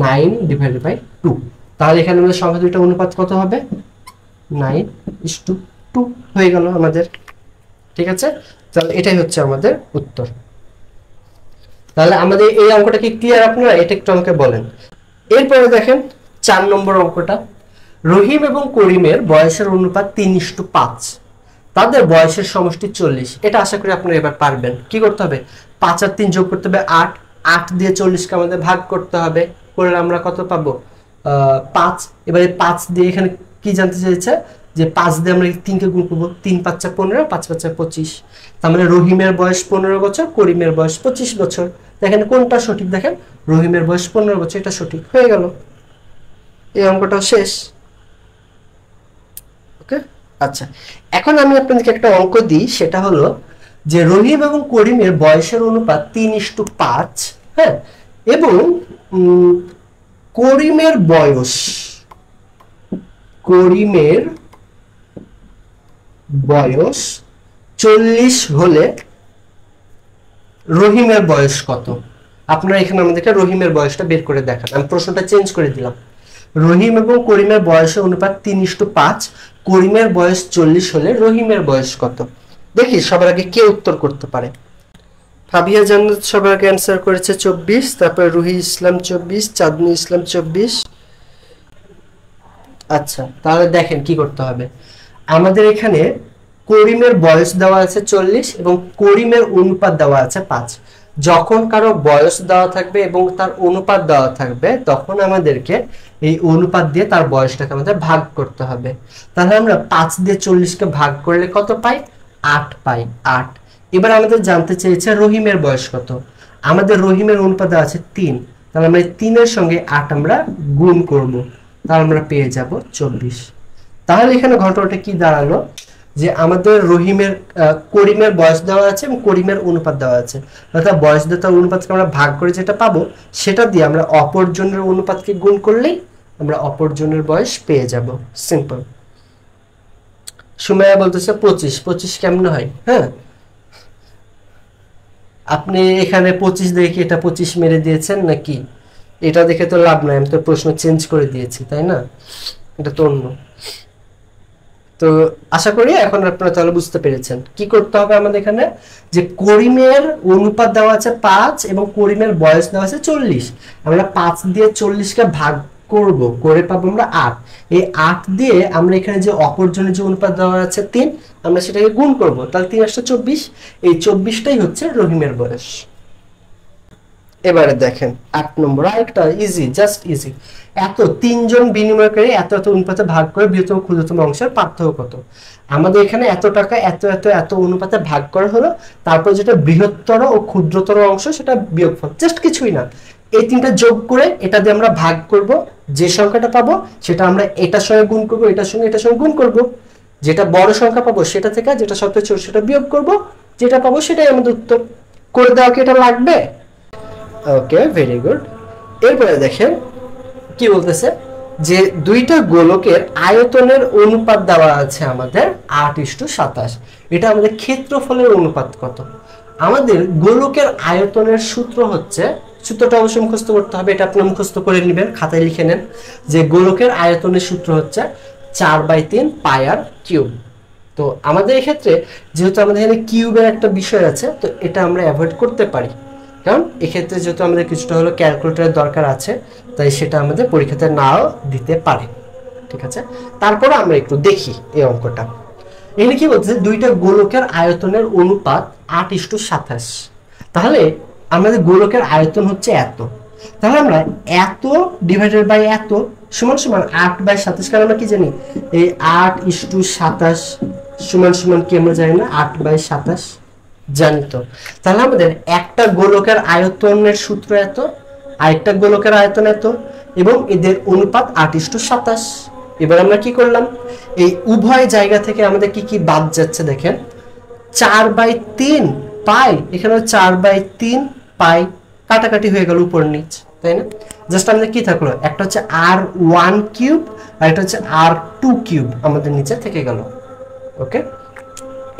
9 ডিভাইডেড বাই 2। তাহলে এখানে আমাদের সংখ্যা দুইটা অনুপাত কত হবে, 9:2 হয়ে গেল আমাদের। ঠিক আছে, তাহলে এটাই হচ্ছে আমাদের উত্তর। তাহলে আমাদের এই অঙ্কটা কি ক্লিয়ার আপনারা, এটা একটু আমাকে বলেন। এরপরে দেখেন 4 নম্বর অঙ্কটা, রহিম এবং করিমের বয়সের অনুপাত 3:5, তাদের বয়সের সমষ্টি 40। এটা আশা করি আপনারা এবার পারবেন। কি করতে হবে, 5 আর 3 যোগ করতে হবে 8, 8 দিয়ে 40 কে আমাদের ভাগ করতে হবে, করলে আমরা কত পাবো, 5। এবারে 5 দিয়ে এখানে কি জানতে চাইছে, যে 5 দিয়ে আমরা 3 কে গুণ করবো, 3 × 5 = 15, 5 × 5 = 25। তার মানে রহিমের বয়স 15 বছর, করিমের বয়স 25 বছর। দেখেন কোনটা সঠিক, দেখেন রহিমের বয়স 15 বছর, এটা সঠিক হয়ে গেল, এই অঙ্কটা শেষ। ওকে, আচ্ছা এখন আমি আপনাদেরকে একটা অঙ্ক দিই, সেটা হলো যে রহিম এবং করিমের বয়সের অনুপাত 3:5, হ্যাঁ, এবং করিমের বয়স 40 হলে রহিমের বয়স কত। আপনারা এখানে আমাদেরকে রহিমের বয়সটা বের করে দেখান। আমি প্রশ্নটা চেঞ্জ করে দিলাম, রহিম এবং করিমের বয়সের অনুপাত 3:5, করিমের বয়স 40 হলে রহিমের বয়স কত। দেখি সবার আগে কে উত্তর করতে পারে। ফাবিহা জান্নাত সবার অ্যান্সার করেছে 24, তারপর রুহি ইসলাম 24, চাঁদনি ইসলাম 24। আচ্ছা, তাহলে দেখেন কি করতে হবে। আমাদের এখানে করিমের বয়স দেওয়া আছে 40 এবং করিমের অনুপাত দেওয়া আছে 5। যখন কারো বয়স দেওয়া থাকবে এবং তার অনুপাত দেওয়া থাকবে তখন আমাদেরকে এই অনুপাত দিয়ে তার বয়সটাকে আমাদের ভাগ করতে হবে। তাহলে আমরা 5 দিয়ে 40কে ভাগ করলে কত পাই? 8 পাই। 8। এবার আমাদের জানতে চেয়েছে রহিমের বয়স কত। আমাদের রহিমের অনুপাত দেওয়া আছে 3, তাহলে আমরা 3 এর সঙ্গে 8 আমরা গুণ করব, তাহলে আমরা পেয়ে যাব 24। তাহলে এখানে ঘটনাটা কি দাঁড়ালো যে আমাদের রহিমের করিমের বয়স দেওয়া আছে এবং করিমের অনুপাত দেওয়া আছে, অর্থাৎ বয়স দিয়ে তার অনুপাতকে আমরা ভাগ করে যেটা পাবো সেটা দিয়ে আমরা অপরজনের অনুপাতকে গুণ করলেই আমরা অপরজনের বয়স পেয়ে যাব। সিম্পল। সুমাইয়া বলতেছে 25। 25 কেমন হয়? হ্যাঁ, আপনি এখানে 25 দেখে এটা 25 মেরে দিয়েছেন নাকি? এটা দেখে তো লাভ নাই, আমি তো প্রশ্ন চেঞ্জ করে দিয়েছি, তাই না? এটা তো অন্য। তো আশা করি এখন আপনারা তাহলে বুঝতে পেরেছেন কি করতে হবে আমাদের এখানে। যে করিমের অনুপাত দেওয়া আছে 5 এবং করিমের বয়স দেওয়া আছে 40। আমরা 5 দিয়ে 40কে ভাগ করব, করে পাবো আমরা 8। এই 8 দিয়ে আমরা এখানে যে অপরজনের যে অনুপাত দেওয়া আছে 3, আমরা সেটাকে গুণ করব, তাহলে 3 আসলে 24। এই 24টাই হচ্ছে রহিমের বয়স। এবারে দেখেন 8 নম্বর, আরেকটা ইজি, জাস্ট ইজি। এত 3 জন বিনিময়কারী এত এত অনুপাতে ভাগ করে বৃহত্তম ক্ষুদ্রতম অংশের পার্থক্য কত। আমাদের এখানে এত টাকা এত এত এত অনুপাতে ভাগ করা হলো, তারপর যেটা বৃহত্তর ও ক্ষুদ্রতর অংশ সেটা বিয়োগফল, জাস্ট কিছুই না। এই তিনটা যোগ করে এটা দিয়ে আমরা ভাগ করব, যে সংখ্যাটা পাবো সেটা আমরা এটার সঙ্গে গুণ করব, এটার সঙ্গে গুণ করব। যেটা বড় সংখ্যা পাবো সেটা থেকে যেটা সবচেয়ে ছোট সেটা বিয়োগ করব, যেটা পাবো সেটাই আমাদের উত্তর। করে দেওয়া কি এটা লাগবে? ওকে, ভেরি গুড। এরপরে দেখেন কি বলতেছে যে দুইটা গোলকের আয়তনের অনুপাত দেওয়া আছে আমাদের 8:27। এটা আমাদের ক্ষেত্রফলের অনুপাত কত। আমাদের গোলকের আয়তনের সূত্র হচ্ছে, সূত্রটা অবশ্যই মুখস্থ করতে হবে, এটা আপনি মুখস্থ করে নেবেন, খাতায় লিখে নেন যে গোলকের আয়তনের সূত্র হচ্ছে 4/3 পাই আর কিউব। তো আমাদের এক্ষেত্রে যেহেতু আমাদের এখানে কিউবের একটা বিষয় আছে, তো এটা আমরা অ্যাভয়েড করতে পারি, কারণ এক্ষেত্রে যেহেতু আমাদের কিছুটা হলো ক্যালকুলেটরের দরকার আছে, তাই সেটা আমাদের পরীক্ষাতে নাও দিতে পারে। ঠিক আছে, তারপরে আমরা একটু দেখি এই অঙ্কটা। এখানে কি বলতেছে, দুইটা গোলকের আয়তনের অনুপাত 8:27। তাহলে আমাদের গোলকের আয়তন হচ্ছে এত, তাহলে আমরা এত ডিভাইডেড বাই এত সমান সমান 8/27। কারণ আমরা কি জানি, এই 8:27 সমান সমান কি আমরা জানি না, 8/27 জানি তো। তাহলে আমাদের একটা গোলকের আয়তনের সূত্র এত, আরেকটা গোলকের আয়তন এত, এবং এদের অনুপাত 8:27। এবার আমরা কি করলাম, এই উভয় জায়গা থেকে আমাদের কি কি বাদ যাচ্ছে দেখেন। 4/3 পাই, এখানে 4/3 পাই, কাটাকাটি হয়ে গেল উপর নিচ, তাই না? জাস্ট আমাদের কি থাকলো, একটা হচ্ছে r1 কিউব আর একটা হচ্ছে r2 কিউব আমাদের নিচে থেকে গেল। ওকে,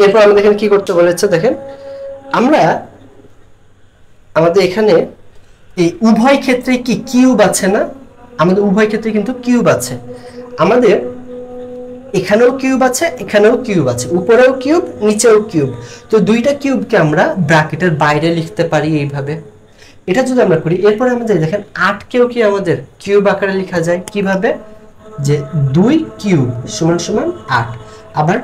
এরপর আমাদের এখানে কি করতে বলেছে দেখেন, আমরা আমাদের এখানে এই উভয় ক্ষেত্রে কি কিউব আছে না, আমাদের উভয় ক্ষেত্রে কিন্তু কিউব আছে। আমাদের এখানেও কিউব আছে, এখানেও কিউব আছে, উপরেও কিউব নিচেও কিউব। তো দুইটা কিউবকে আমরা ব্র্যাকেটের বাইরে লিখতে পারি এইভাবে। এটা যদি আমরা করি, এরপরে আমাদের দেখেন 8কেও কি আমাদের কিউব আকারে লেখা যায় কিভাবে, যে 2 কিউব সমান সমান 8, আবার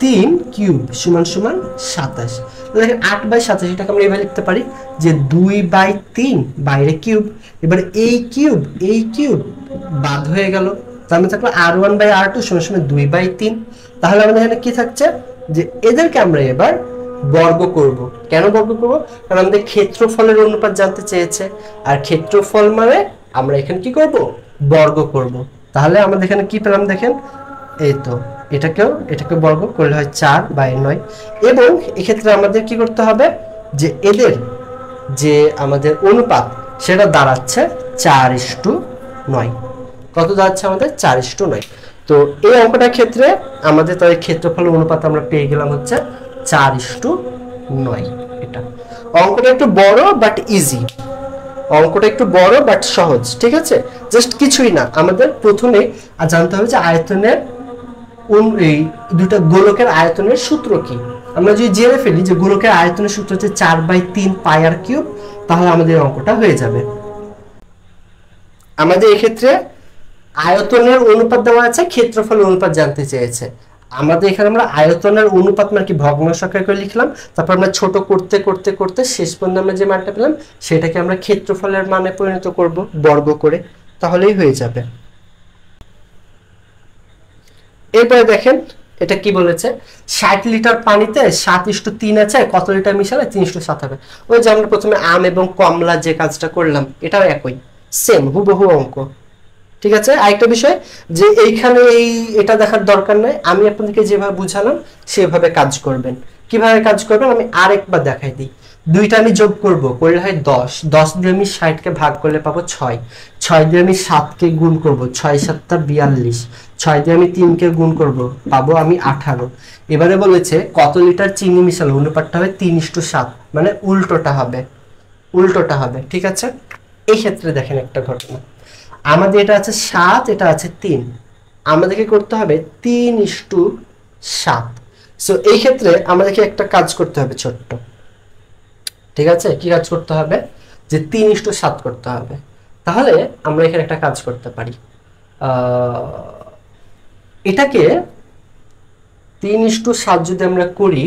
3 কিউব সমান সমান 27। দেখেন 8/27 এটাকে আমরা এইভাবে লিখতে পারি যে 2/3 বাইরে কিউব। এবার এই কিউব বাদ হয়ে গেল, তার মানে থাকলো r1/r2 সমান সমান 2/3। তাহলে আমাদের এখানে কি থাকছে, যে এদেরকে আমরা এবার বর্গ করব। কেন বর্গ করব, কারণ আমাদের ক্ষেত্রফলের অনুপাত জানতে চেয়েছে, আর ক্ষেত্রফল মানে আমরা এখানে কি করব, বর্গ করব। তাহলে আমাদের এখানে কি পেলাম দেখেন, এই তো এটাকে বর্গ করলে হয় 4/9। এবং এক্ষেত্রে আমাদের কি করতে হবে, যে এদের যে আমাদের অনুপাত সেটা দাঁড়াচ্ছে 4:9। কত দাঁড়াচ্ছে আমাদের, 4:9। তো এই অঙ্কটার ক্ষেত্রে আমাদের তাদের ক্ষেত্রফলের অনুপাত আমরা পেয়ে গেলাম হচ্ছে 4:9। এটা অঙ্কটা একটু বড় বাট ইজি, অঙ্কটা একটু বড় বাট সহজ। ঠিক আছে, জাস্ট কিছুই না, আমাদের প্রথমে জানতে হবে যে আয়তনের এই দুটো গোলকের আয়তনের সূত্র কি। আমরা যদি জেনে ফেলি যে গোলকের আয়তনের সূত্র হচ্ছে 4/3 পাই আর কিউব, তাহলে আমাদের অঙ্কটা হয়ে যাবে। আমাদের এক্ষেত্রে আয়তনের অনুপাত দেওয়া আছে, ক্ষেত্রফল অনুপাত জানতে চেয়েছে। আমাদের এখানে আমরা আয়তনের অনুপাত মানে কি ভগ্নাংশ আকারে করে লিখলাম, তারপর আমরা ছোট করতে করতে করতে শেষ পর্যন্ত আমরা যে মানটা পেলাম সেটাকে আমরা ক্ষেত্রফলের মানে পরিণত করব বর্গ করে, তাহলেই হয়ে যাবে। এরপরে দেখেন এটা কি বলেছে, 60 লিটার পানিতে 7:3 আছে, কত লিটার মিশালে 3:7 হবে। ওই যে আমরা প্রথমে আম এবং কমলা যে কাজটা করলাম এটাও একই, সেম হুবহু অঙ্ক। ঠিক আছে, আরেকটা বিষয় যে এইখানে এটা দেখার দরকার নাই, আমি আপনাদেরকে যেভাবে বুঝালাম সেভাবে কাজ করবেন। কিভাবে কাজ করবেন আমি আরেকবার দেখাই দিই। দুইটা আমি যোগ করব, করলে হয় 10, 10 দিয়ে আমি 60 কে ভাগ করলে পাবো 6, 6 দিয়ে আমি 7 কে গুণ করব, 6 7 42, 6 দিয়ে আমি 3 কে গুণ করব, পাবো আমি 18। এবারে বলেছে কত লিটার চিনি মিশালে, অনুপাতটা হবে 3:7, মানে উল্টোটা হবে, উল্টোটা হবে। ঠিক আছে, এই ক্ষেত্রে দেখেন একটা ঘটনা, আমাদের এটা আছে 7, এটা আছে 3, আমাদেরকে করতে হবে 3:7। সো এই ক্ষেত্রে আমাদেরকে একটা কাজ করতে হবে ছোট্ট। ঠিক আছে, কি কাজ করতে হবে, যে 3:7 করতে হবে। তাহলে আমরা এখানে একটা কাজ করতে পারি, এটাকে 3:7 যদি আমরা করি,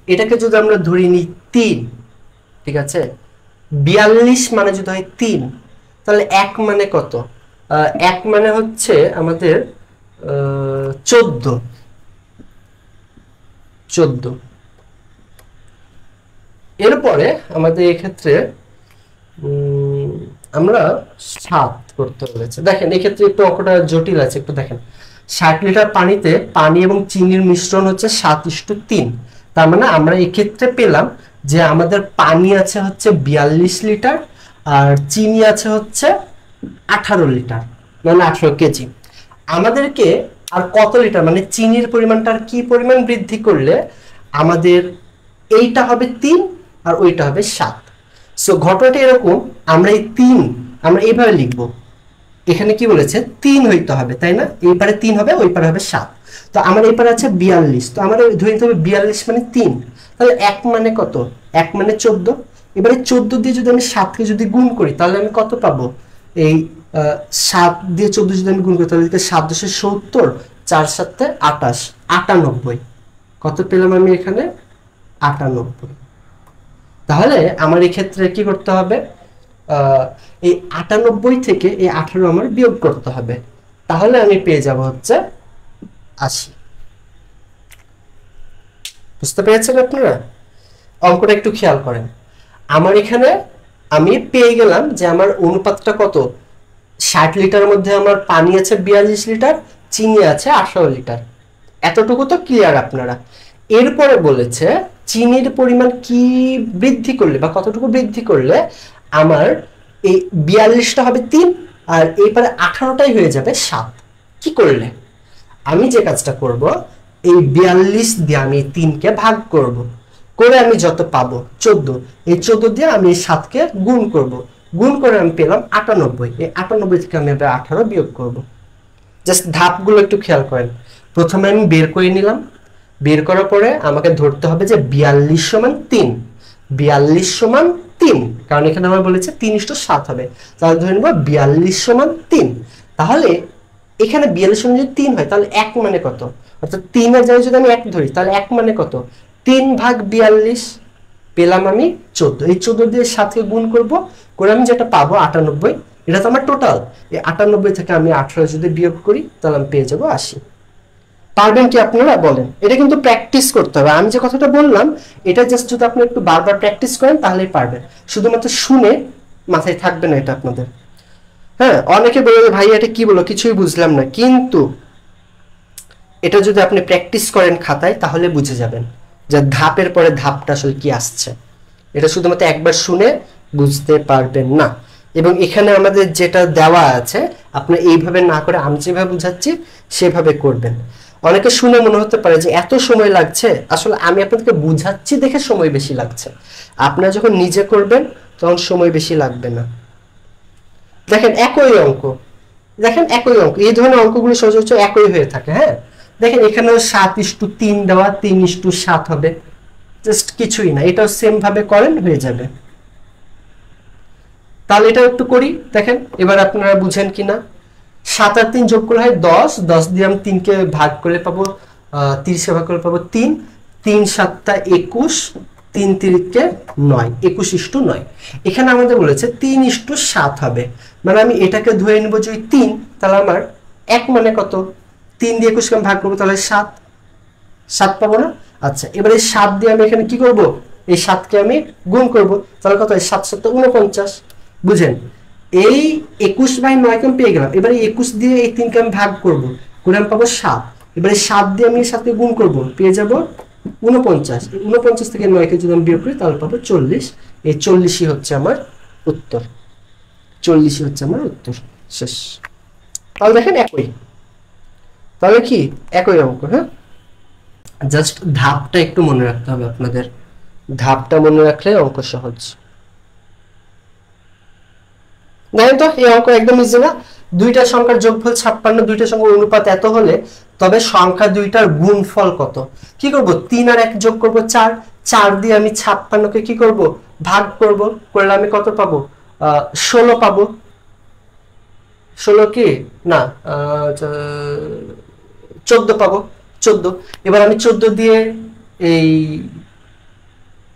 এটাকে যদি আমরা ধরি নিই 3, ঠিক আছে, 42 মানে যদি হয় 3, তাহলে 1 মানে কত, 1 মানে হচ্ছে আমাদের 14। এরপরে আমাদের এক্ষেত্রে আমরা 7 করতে বলেছে। দেখেন এক্ষেত্রে একটু অঙ্কটা জটিল আছে, একটু দেখেন। 60 লিটার পানিতে পানি এবং চিনির মিশ্রণ হচ্ছে 7:3, তার মানে আমরা এক্ষেত্রে পেলাম যে আমাদের পানি আছে হচ্ছে 42 লিটার আর চিনি আছে হচ্ছে 18 লিটার, মানে 18 কেজি। আমাদেরকে আর কত লিটার মানে চিনির পরিমাণটা আর কি পরিমাণ বৃদ্ধি করলে আমাদের এইটা হবে 3 আর ওইটা হবে 7। সো ঘটনাটা এরকম, আমরা এই 3 আমরা এইভাবে লিখবো, এখানে কি বলেছে 3 হইতে হবে, তাই না, এই পারে 3 হবে ওই পারে হবে 7। তো আমার এই পারে আছে 42, তো আমার ধরে নিতে হবে 42 মানে 3, তাহলে 1 মানে কত, 1 মানে 14। এবারে 14 দিয়ে যদি আমি 7 কে যদি গুণ করি তাহলে আমি কত পাবো, এই 7 দিয়ে 14 যদি আমি গুণ করি তাহলে 7 × 70, 4 × 7 = 28, 98। কত পেলাম আমি এখানে, 98। তাহলে আমার এই ক্ষেত্রে কি করতে হবে, এই 98 থেকে এই 18 আমার বিয়োগ করতে হবে, তাহলে আমি পেয়ে যাব হচ্ছে 80। বুঝতে পেরেছেন আপনারা? অঙ্কটা একটু খেয়াল করেন। আমার এখানে আমি পেয়ে গেলাম যে আমার অনুপাতটা কত, 60 লিটার মধ্যে আমার পানি আছে 42 লিটার, চিনি আছে 18 লিটার। এতটুকু তো ক্লিয়ার আপনারা। এরপরে বলেছে চিনির পরিমাণ কি বৃদ্ধি করলে বা কতটুকু বৃদ্ধি করলে আমার এই 42টা হবে 3 আর এইবারে 18টাই হয়ে যাবে 7। কি করলে, আমি যে কাজটা করব, এই 42 দিয়ে আমি 3 কে ভাগ করব, করে আমি যত পাবো 14, এই 14 দিয়ে আমি 7 কে গুণ করব, গুণ করে আমি পেলাম 98। এই 98 থেকে আমি 18 বিয়োগ করব। জাস্ট ধাপগুলো একটু খেয়াল করেন। প্রথমে আমি বের করে নিলাম, বের করার পরে আমাকে ধরতে হবে যে 42 সমান 3, 42 সমান 3, কারণ এখানে আমরা বলেছে 3:7 হবে, তাহলে ধরে নেব 42 সমান 3। তাহলে এখানে 42 সমান যদি 3 হয় তাহলে 1 মানে কত, অর্থাৎ 3 এর জায়গায় যদি আমি 1 ধরি তাহলে 1 মানে কত, 3/42 পেলাম আমি 14। এই 14 দিয়ে 7 কে গুণ করব, করে আমি যেটা পাবো 98, এটা তো আমার টোটাল। এই 98 থেকে আমি 18 যদি বিয়োগ করি তাহলে আমি পেয়ে যাব 80। পারবেন কি আপনারা বলেন? এটা কিন্তু প্র্যাকটিস করতে হবে। আমি যে কথাটা বললাম এটা জাস্ট যদি আপনি একটু বারবার প্র্যাকটিস করেন তাহলেই পারবেন, শুধুমাত্র শুনে মাথায় থাকবে না এটা আপনাদের। হ্যাঁ, অনেকে বলবে ভাই এটা কি বলো, কিছুই বুঝলাম না, কিন্তু এটা যদি আপনি প্র্যাকটিস করেন খাতায় তাহলে বুঝে যাবেন যে ধাপের পরে ধাপটা আসলে কি আসছে। এটা শুধুমাত্র একবার শুনে বুঝতে পারবেন না। এবং এখানে আমাদের যেটা দেওয়া আছে আপনি এইভাবে না করে আমি যেভাবে বুঝাচ্ছি সেভাবে করবেন। অনেকে শুনে মনে হতে পারে যে এত সময় লাগছে, আসলে আমি আপনাদেরকে বুঝাচ্ছি দেখে সময় বেশি লাগছে, আপনারা যখন নিজে করবেন তখন সময় বেশি লাগবে না। দেখেন একই অঙ্ক, দেখেন একই অঙ্ক, এই ধরনের অঙ্কগুলো সচরাচর একই হয়ে থাকে। হ্যাঁ, দেখেন এখানেও 7:3 দেওয়া, 3:7 হবে। জাস্ট কিছুই না, এটাও সেম ভাবে করেন, হয়ে যাবে। তাহলে এটা একটু করি, দেখেন এবার আপনারা বুঝেন কিনা। 7 আর 3 যোগ করলে হয় 10, 10 দিয়ে আমি 3 কে ভাগ করলে পাবো 30 কে ভাগ করলে পাবো 3, 3 7 21, 3 3 9, 21:9। এখানে আমাদের বলেছে 3:7 হবে, মানে আমি এটাকে ধরে নিব যে 3, তাহলে আমার 1 মানে কত, 3 দিয়ে 21 কে ভাগ করবো তাহলে 7, 7 পাবো না। আচ্ছা, এবার এই 7 দিয়ে আমি এখানে কি করব, এই 7 কে আমি গুণ করব, তাহলে কত হয়, 7 7 49। বুঝেন, এই 21/9 কে আমি পেয়ে গেলাম। এবারে 21 দিয়ে এই 3 কে আমি ভাগ করব, করে আমি পাবো 7। এবারে 7 দিয়ে আমি এর সাথে গুণ করব, পেয়ে যাব 49। 49 থেকে 9 কে যদি আমি বিয়োগ করি তাহলে পাবো 40। এই 40ই হচ্ছে আমার উত্তর, 40ই হচ্ছে আমার উত্তর। শেষ। তাহলে দেখেন একই, তাহলে কি একই অঙ্ক। হ্যাঁ, জাস্ট ধাপটা একটু মনে রাখতে হবে আপনাদের, ধাপটা মনে রাখলে অঙ্ক সহজ। দেখেন তো এই অঙ্ক একদম ইজি না। দুইটা সংখ্যার যোগফল 56, দুইটা সংখ্যার অনুপাত এত হলে তবে সংখ্যা দুইটার গুণফল কত। কি করব, 3 আর 1 যোগ করব 4, 4 দিয়ে আমি 56 কে কি করব, ভাগ করব, করলে আমি কত পাবো, 16 পাবো। 16 কি না, 14 পাবো, 14। এবার আমি 14 দিয়ে এই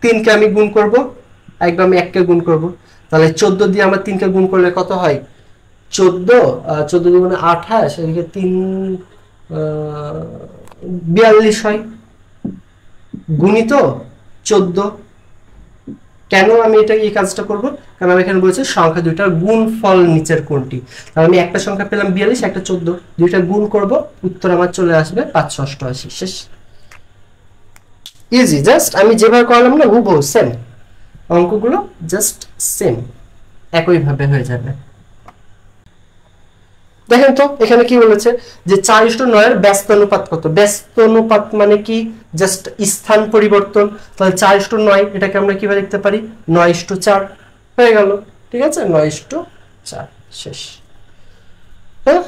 3 কে আমি গুণ করব, একদম আমি 1 কে গুণ করব, তাহলে 14 দিয়ে আমার 3 কে গুণ করলে কত হয়, 14, 14 দুগুণে 28, এদিকে 3 42 হয়, গুণিত 14। কেন আমি এটা এই কাজটা করব, কারণ আমি এখানে বলেছি সংখ্যা দুইটার গুণফল নিচের কোনটি। তাহলে আমি একটা সংখ্যা পেলাম 42, একটা 14, দুইটা গুণ করব, উত্তর আমার চলে আসবে 588। শেষ। ইজি, জাস্ট আমি যেভাবে করলাম না হুবহু সেম, অঙ্কগুলো জাস্ট সেম, একই ভাবে হয়ে যাবে। দেখেন তো এখানে কি বলেছে যে 4:9 এর ব্যস্ত অনুপাত কত। ব্যস্ত অনুপাত মানে কি, জাস্ট স্থান পরিবর্তন। তাহলে 4:9 এটাকে আমরা কিভাবে লিখতে পারি, 9:4 হয়ে গেল। ঠিক আছে, 9:4 শেষ। হ্যাঁ,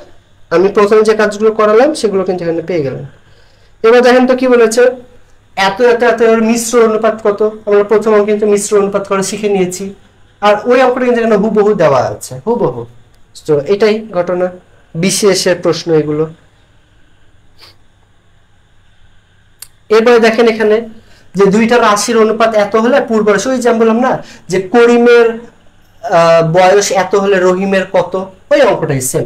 আমি প্রথমে যে কাজগুলো করালাম সেগুলো কিন্তু এখানে পেয়ে গেলাম। এবার দেখেন তো কি বলেছে, এত এত এত এর মিশ্র অনুপাত কত। আমরা প্রথম অঙ্কে কিন্তু মিশ্র অনুপাত করা শিখে নিয়েছি, আর ওই অঙ্কটা কিন্তু এখানে হুবহু দেওয়া আছে, হুবহু। তো এটাই ঘটনা, বিশেষের প্রশ্ন এগুলো। এরপরে দেখেন এখানে যে দুইটা রাশির অনুপাত এত হলে পূর্ব রাশি, ওই যে আমি বললাম না যে করিমের বয়স এত হলে রহিমের কত, ওই অঙ্কটাই সেম।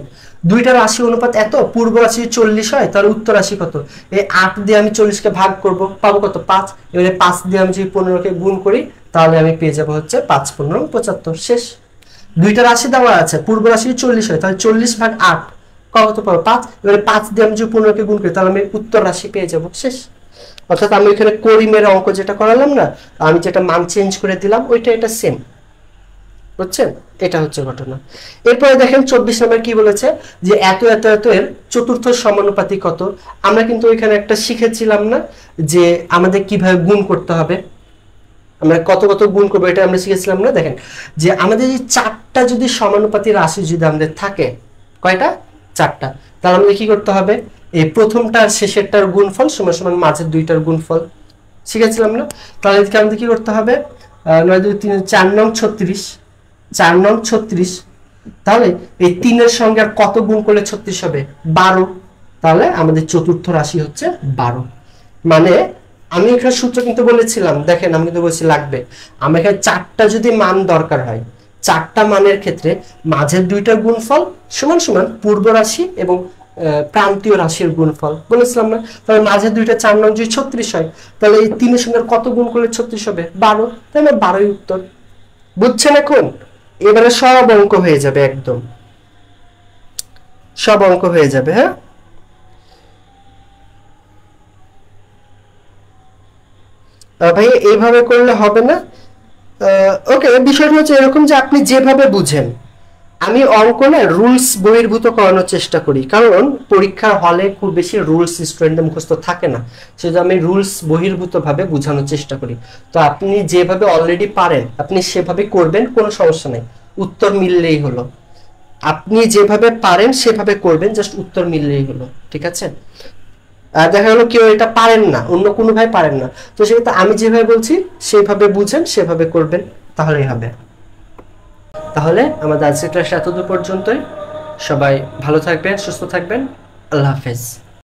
দুইটা রাশি অনুপাত এত, পূর্ব রাশি 40 হয়, তার উত্তর রাশি কত। এই 8 দিয়ে আমি 40 কে ভাগ করব, পাবো কত, 5। এবারে 5 দিয়ে আমি যদি 15 কে গুণ করি তাহলে আমি পেয়ে যাবো হচ্ছে 5 15 75। শেষ। দুইটা রাশি দেওয়া আছে, পূর্ব রাশি 40 হয়, তাহলে 40/8 কত পাবো, 5। এবারে 5 দিয়ে আমি যদি 15 কে গুণ করি তাহলে আমি উত্তর রাশি পেয়ে যাবো। শেষ। অর্থাৎ আমি এখানে করিমের অঙ্ক যেটা করালাম না, আমি যেটা মান চেঞ্জ করে দিলাম ওইটা এটা সেম, বুঝছেন, এটা হচ্ছে ঘটনা। এরপরে দেখেন 24 নম্বর কি বলেছে যে এত এত এত এর চতুর্থ সমানুপাতি কত। আমরা কিন্তু ওইখানে একটা শিখেছিলাম না যে আমাদের কিভাবে গুণ করতে হবে, আমরা কত কত গুণ করবো এটা আমরা শিখেছিলাম না। দেখেন যে আমাদের এই 4টা যদি সমানুপাতি রাশি যদি আমাদের থাকে, কয়টা, 4টা, তাহলে আমাদের কি করতে হবে, এই প্রথমটা আর শেষেরটার গুণফল সমান সমান মাঝের দুইটার গুণফল শিখেছিলাম না। তাহলে এদিকে আমাদের কি করতে হবে, 9 2 3 4 নং 36, 4 নং 36। তাহলে এই 3 এর সঙ্গে আর কত গুণ করলে 36 হবে, 12। তাহলে আমাদের চতুর্থ রাশি হচ্ছে 12। মানে আমি এখানে সূত্র কিন্তু বলেছিলাম, দেখেন আমি কিন্তু বলছি লাগবে, আমার এখানে 4টা যদি মান দরকার হয়, 4টা মানের ক্ষেত্রে মাঝের দুইটার গুণফল সমান সমান পূর্ব রাশি এবং প্রান্তীয় রাশির গুণফল বলেছিলাম না। তাহলে মাঝের দুইটা 4 নং যদি 36 হয়, তাহলে এই 3 এর সঙ্গে কত গুণ করলে 36 হবে, 12। তাহলে 12ই উত্তর। বুঝছেন এখন? এবারে সব অঙ্ক হয়ে যাবে, একদম সব অঙ্ক হয়ে যাবে। হ্যাঁ, ভাই এইভাবে করলে হবে না। ওকে, বিষয়টা হচ্ছে এরকম যে আপনি যেভাবে বুঝেন, আমি অঙ্ক না রুলস বহির্ভূত করানোর চেষ্টা করি, কারণ পরীক্ষার হলে খুব বেশি রুলস স্টুডেন্টদের মুখস্থ থাকে না, সেজন্য আমি রুলস বহির্ভূত ভাবে বোঝানোর চেষ্টা করি। তো আপনি যেভাবে অলরেডি পারেন আপনি সেভাবে করবেন, কোনো সমস্যা নেই, উত্তর মিললেই হলো। আপনি যেভাবে পারেন সেভাবে করবেন, জাস্ট উত্তর মিললেই হলো, ঠিক আছে। দেখা গেলো কেউ এটা পারেন না, অন্য কোনো ভাই পারেন না, তো সেক্ষেত্রে আমি যেভাবে বলছি সেইভাবে বুঝেন, সেভাবে করবেন, তাহলেই হবে। তাহলে আমাদের আজকের ক্লাসটা এতদূর পর্যন্তই। সবাই ভালো থাকবেন, সুস্থ থাকবেন। আল্লাহ হাফেজ।